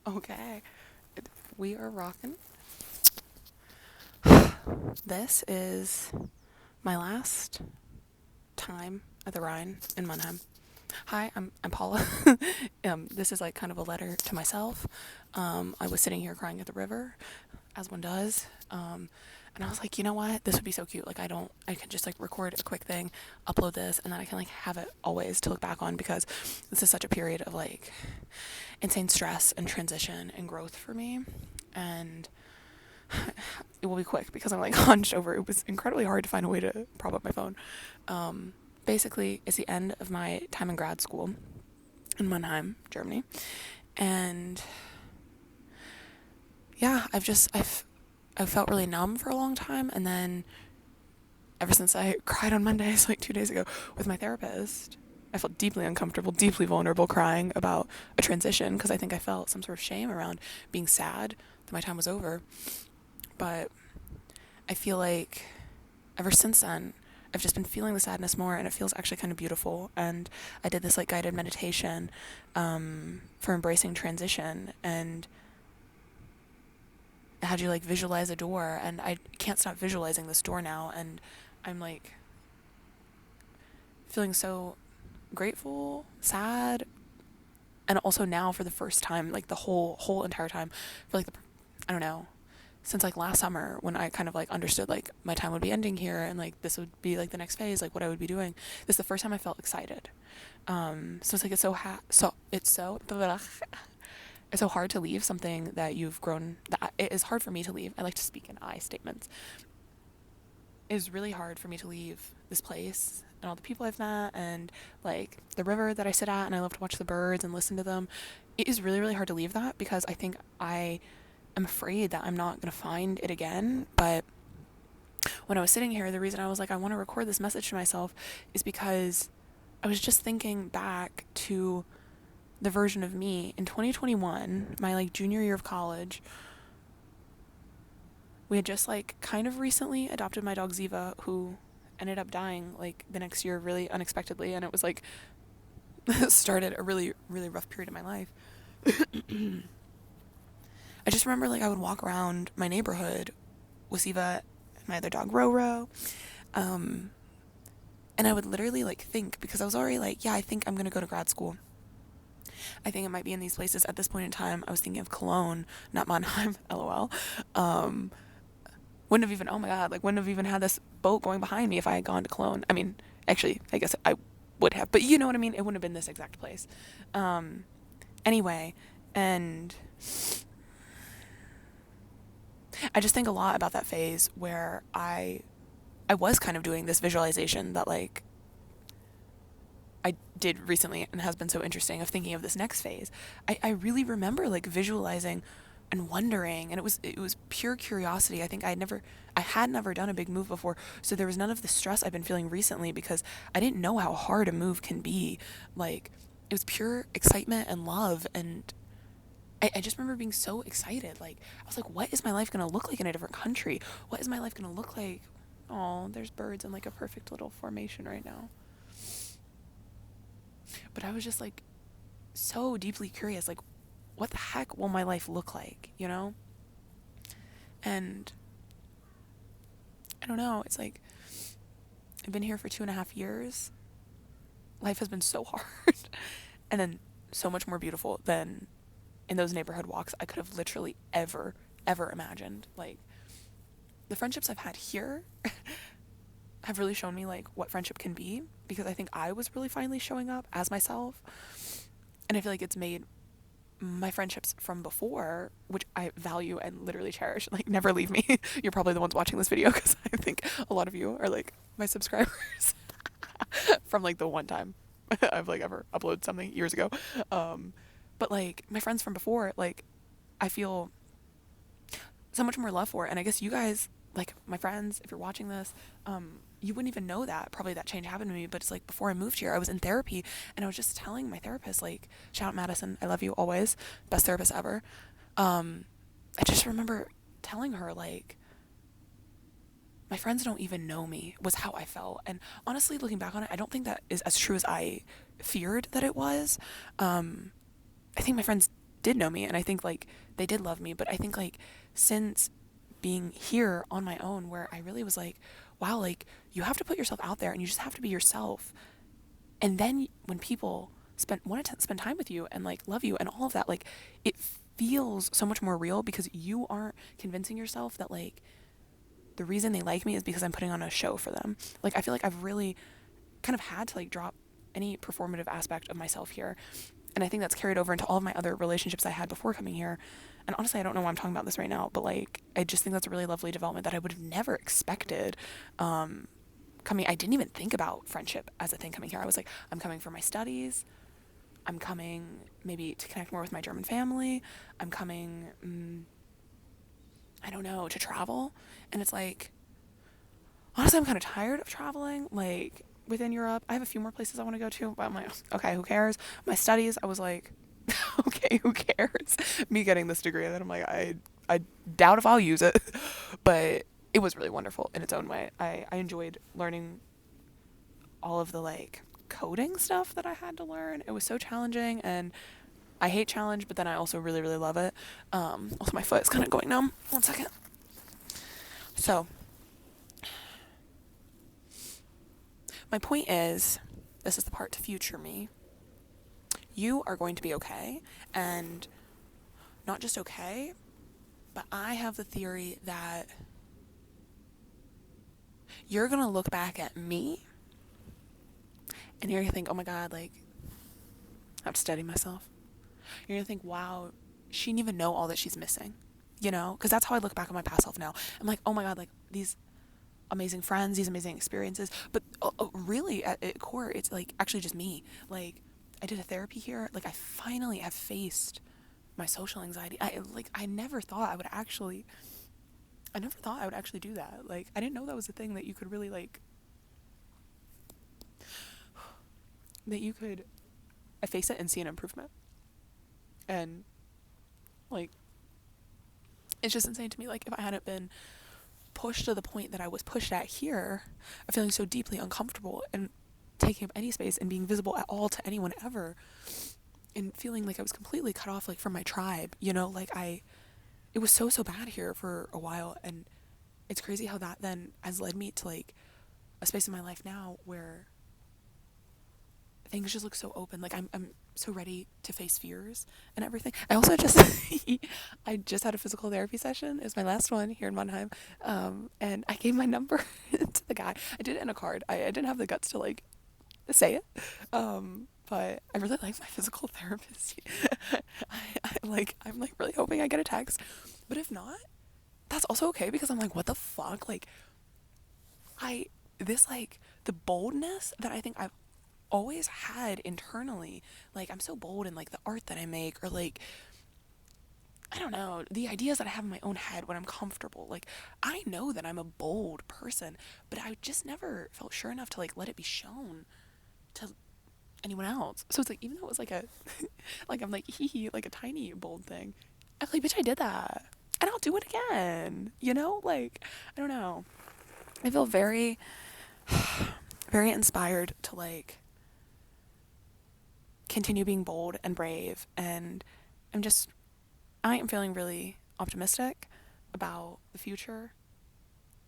Okay, we are rocking. This is my last time at the Rhine in Mannheim. Hi, I'm Paula. This is like kind of a letter to myself. I was sitting here crying at the river, as one does. And I was like, you know what? This would be so cute. Like, I could just like record a quick thing, upload this, and then I can like have it always to look back on because this is such a period of like insane stress and transition and growth for me. And it will be quick because I'm like hunched over. It was incredibly hard to find a way to prop up my phone. Basically, it's the end of my time in grad school in Mannheim, Germany. And yeah, I've felt really numb for a long time. And then ever since I cried on Mondays, like 2 days ago, with my therapist, I felt deeply uncomfortable, deeply vulnerable crying about a transition because I think I felt some sort of shame around being sad that my time was over. But I feel like ever since then, I've just been feeling the sadness more, and it feels actually kind of beautiful. And I did this like guided meditation for embracing transition, and it had you like visualize a door, and I can't stop visualizing this door now, and I'm like feeling so grateful, sad, and also now for the first time, like the whole entire time, for like I don't know, since like last summer when I kind of like understood like my time would be ending here and like this would be like the next phase, like what I would be doing. This is the first time I felt excited. So it's like it's so hard to leave something that you've grown. That it is hard for me to leave. I like to speak in I statements. It is really hard for me to leave this place and all the people I've met and like the river that I sit at and I love to watch the birds and listen to them. It is really really hard to leave that because I think I'm afraid that I'm not going to find it again. But when I was sitting here, the reason I was like, I want to record this message to myself is because I was just thinking back to the version of me in 2021, my like junior year of college. We had just like kind of recently adopted my dog Ziva, who ended up dying like the next year really unexpectedly. And it was like, started a really, really rough period of my life. I just remember like I would walk around my neighborhood with Ziva and my other dog Roro. And I would literally like think, because I was already like, yeah, I think I'm going to go to grad school. I think it might be in these places. At this point in time, I was thinking of Cologne, not Mannheim, lol. Wouldn't have even, oh my God, like wouldn't have even had this boat going behind me if I had gone to Cologne. I mean, actually, I guess I would have, but you know what I mean? It wouldn't have been this exact place. Anyway, and I just think a lot about that phase where I was kind of doing this visualization that like I did recently and has been so interesting of thinking of this next phase. I really remember like visualizing and wondering, and it was pure curiosity. I think I had never done a big move before, so there was none of the stress I've been feeling recently because I didn't know how hard a move can be. Like it was pure excitement and love, and I just remember being so excited. Like I was like, what is my life gonna look like in a different country? What is my life gonna look like? Oh, there's birds in like a perfect little formation right now. But I was just like so deeply curious, like, what the heck will my life look like, you know? And I don't know, it's like, I've been here for 2.5 years. Life has been so hard. And then so much more beautiful than in those neighborhood walks I could have literally ever imagined. Like, the friendships I've had here have really shown me, like, what friendship can be because I think I was really finally showing up as myself. And I feel like it's made my friendships from before, which I value and literally cherish, like never leave me. You're probably the ones watching this video because I think a lot of you are like my subscribers from like the one time I've like ever uploaded something years ago. But like my friends from before, like I feel so much more love for it. And I guess you guys, like my friends, if you're watching this, you wouldn't even know that probably that change happened to me. But it's like before I moved here, I was in therapy and I was just telling my therapist, like, shout out Madison, I love you always, best therapist ever. I just remember telling her like, my friends don't even know me was how I felt. And honestly, looking back on it, I don't think that is as true as I feared that it was. I think my friends did know me, and I think like they did love me. But I think like since being here on my own, where I really was like, wow, like you have to put yourself out there and you just have to be yourself. And then when people want to spend time with you and like love you and all of that, like it feels so much more real because you aren't convincing yourself that like the reason they like me is because I'm putting on a show for them. Like I feel like I've really kind of had to like drop any performative aspect of myself here. And I think that's carried over into all of my other relationships I had before coming here. And honestly, I don't know why I'm talking about this right now, but like I just think that's a really lovely development that I would have never expected. Coming, I didn't even think about friendship as a thing coming here. I was like, I'm coming for my studies. I'm coming maybe to connect more with my German family. I'm coming, I don't know, to travel. And it's like, honestly, I'm kind of tired of traveling, like, within Europe. I have a few more places I want to go to, but I'm like, okay, who cares? My studies, I was like, okay, who cares? Me getting this degree, and then I'm like, I doubt if I'll use it. But it was really wonderful in its own way. I enjoyed learning all of the, like, coding stuff that I had to learn. It was so challenging, and I hate challenge, but then I also really, really love it. Also, my foot is kind of going numb. 1 second. So, my point is, this is the part to future me. You are going to be okay, and not just okay, but I have the theory that you're going to look back at me, and you're going to think, oh my God, like, I have to study myself. You're going to think, wow, she didn't even know all that she's missing, you know? Because that's how I look back at my past self now. I'm like, oh my God, like, these amazing friends, these amazing experiences, but really at core, it's like actually just me. Like, I did a therapy here. Like, I finally have faced my social anxiety. I never thought I would actually do that. Like, I didn't know that was a thing that you could really like, that you could face it and see an improvement. And like, it's just insane to me. Like, if I hadn't been pushed to the point that I was pushed at here, of feeling so deeply uncomfortable and taking up any space and being visible at all to anyone ever, and feeling like I was completely cut off, like, from my tribe, you know, like it was so bad here for a while. And it's crazy how that then has led me to like a space in my life now where things just look so open. Like, I'm so ready to face fears and everything. I also just I just had a physical therapy session. It was my last one here in Mannheim, and I gave my number to the guy. I did it in a card. I didn't have the guts to like say it, but I really like my physical therapist. I'm like really hoping I get a text, but if not, that's also okay, because I'm like, what the fuck, like, the boldness that I think I've always had internally, like, I'm so bold in like the art that I make, or like, I don't know, the ideas that I have in my own head when I'm comfortable. Like, I know that I'm a bold person, but I just never felt sure enough to like let it be shown to anyone else. So it's like, even though it was like a like, I'm like, hee like a tiny bold thing, I'm like, bitch, I did that and I'll do it again, you know? Like, I don't know, I feel very very inspired to like continue being bold and brave, and I am feeling really optimistic about the future,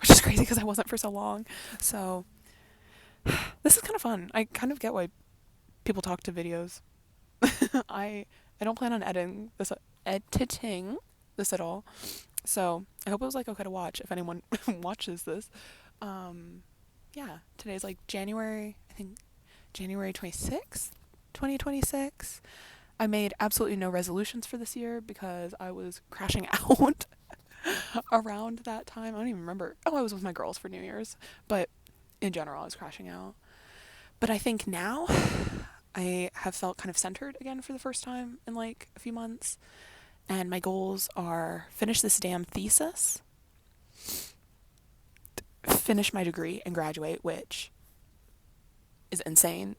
which is crazy because I wasn't for so long. So this is kind of fun. I kind of get why people talk to videos. I don't plan on editing this at all. So I hope it was like okay to watch if anyone watches this. Yeah, today's like January 26th, 2026. I made absolutely no resolutions for this year because I was crashing out around that time. I don't even remember. Oh, I was with my girls for New Year's, but in general, I was crashing out. But I think now I have felt kind of centered again for the first time in like a few months. And my goals are finish this damn thesis, finish my degree, and graduate, which is insane.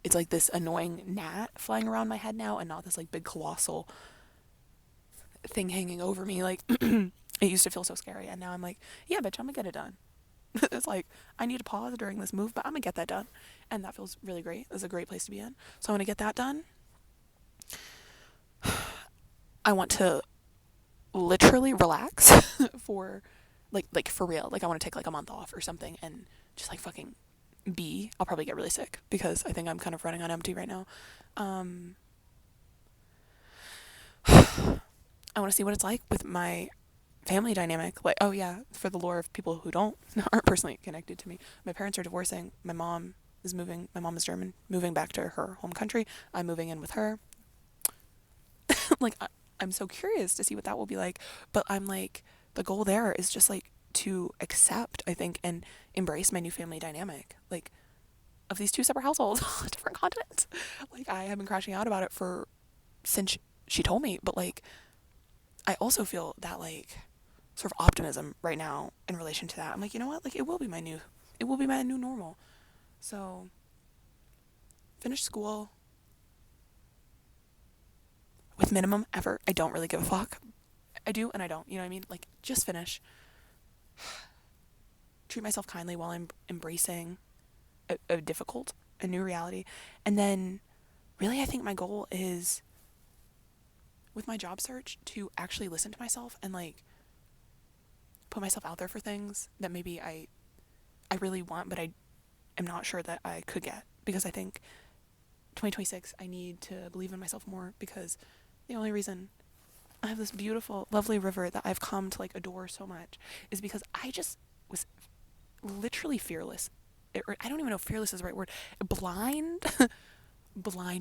It's like this annoying gnat flying around my head now, and not this like big colossal thing hanging over me. Like, it used to feel so scary, and now I'm like, yeah, bitch, I'm gonna get it done. It's like, I need to pause during this move, but I'm gonna get that done, and that feels really great. It's a great place to be in. So I'm gonna get that done. I want to literally relax for like for real. Like I want to take like a month off or something and just like fucking be. I'll probably get really sick because I think I'm kind of running on empty right now. I want to see what it's like with my family dynamic. Like, oh yeah, for the lore of people who aren't personally connected to me, my parents are divorcing. My mom is moving. My mom is German, moving back to her home country. I'm moving in with her. Like, I'm so curious to see what that will be like. But I'm like, the goal there is just like to accept, I think, and embrace my new family dynamic. Like, of these two separate households, different continents. Like, I have been crashing out about it since she told me. But like, I also feel that like sort of optimism right now in relation to that. I'm like, you know what? Like, it will be my new normal. So, finish school with minimum effort. I don't really give a fuck. I do and I don't. You know what I mean? Like, just finish. Treat myself kindly while I'm embracing a new reality. And then, really, I think my goal is, with my job search, to actually listen to myself and, like, put myself out there for things that maybe I really want, but I am not sure that I could get. Because I think 2026, I need to believe in myself more, because the only reason I have this beautiful, lovely river that I've come to, like, adore so much is because I just was literally fearless. I don't even know if fearless is the right word. Blind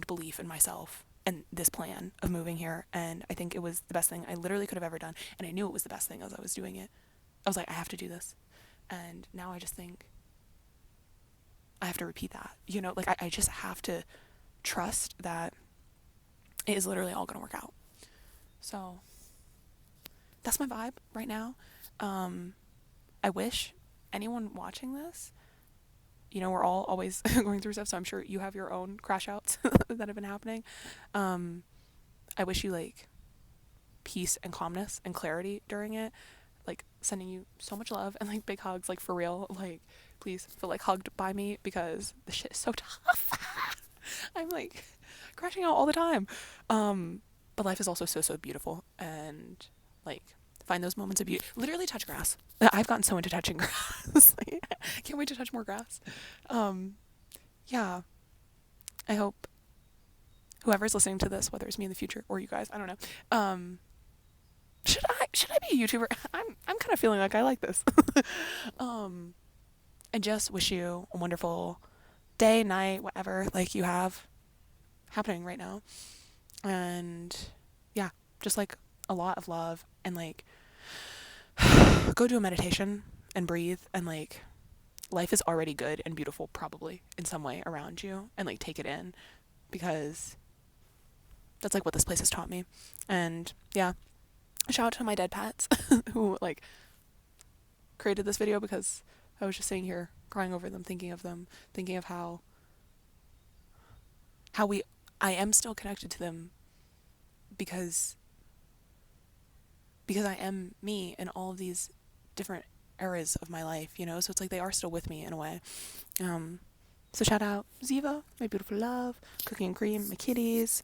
belief in myself and this plan of moving here. And I think it was the best thing I literally could have ever done. And I knew it was the best thing as I was doing it. I was like, I have to do this. And now I just think I have to repeat that. You know, like, I just have to trust that it is literally all going to work out. So that's my vibe right now. I wish anyone watching this, you know, we're all always going through stuff, so I'm sure you have your own crash outs that have been happening. I wish you, like, peace and calmness and clarity during it. Like, sending you so much love and, like, big hugs, like, for real. Like, please feel, like, hugged by me, because the shit is so tough. I'm, like, crashing out all the time. But life is also so beautiful, and, like, find those moments of beauty. Literally touch grass. I've gotten so into touching grass. Like, can't wait to touch more grass. Yeah. I hope whoever's listening to this, whether it's me in the future or you guys, I don't know. Should I be a YouTuber? I'm kind of feeling like I like this. I just wish you a wonderful day, night, whatever, like, you have happening right now. And yeah, just, like, a lot of love, and, like, go do a meditation and breathe, and, like, life is already good and beautiful probably in some way around you, and, like, take it in, because that's, like, what this place has taught me. And yeah, shout out to my dead pets who, like, created this video, because I was just sitting here crying over them, thinking of how I am still connected to them, because I am me in all of these different eras of my life, you know? So it's like they are still with me in a way. So shout out Ziva, my beautiful love, Cookie and Cream, my kitties,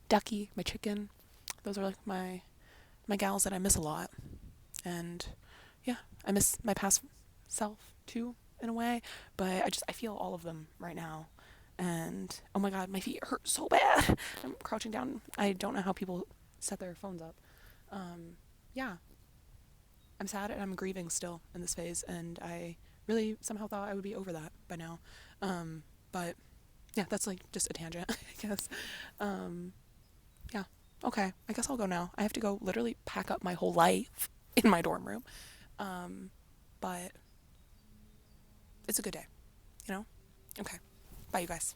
Ducky, my chicken. Those are, like, my gals that I miss a lot. And yeah, I miss my past self too, in a way, but I feel all of them right now. And oh my god, my feet hurt so bad. I'm crouching down. I don't know how people set their phones up. Yeah, I'm sad and I'm grieving still in this phase, and I really somehow thought I would be over that by now. But yeah, that's, like, just a tangent, I guess. Yeah, okay, I guess I'll go now. I have to go literally pack up my whole life in my dorm room. But it's a good day, you know? Okay, bye, you guys.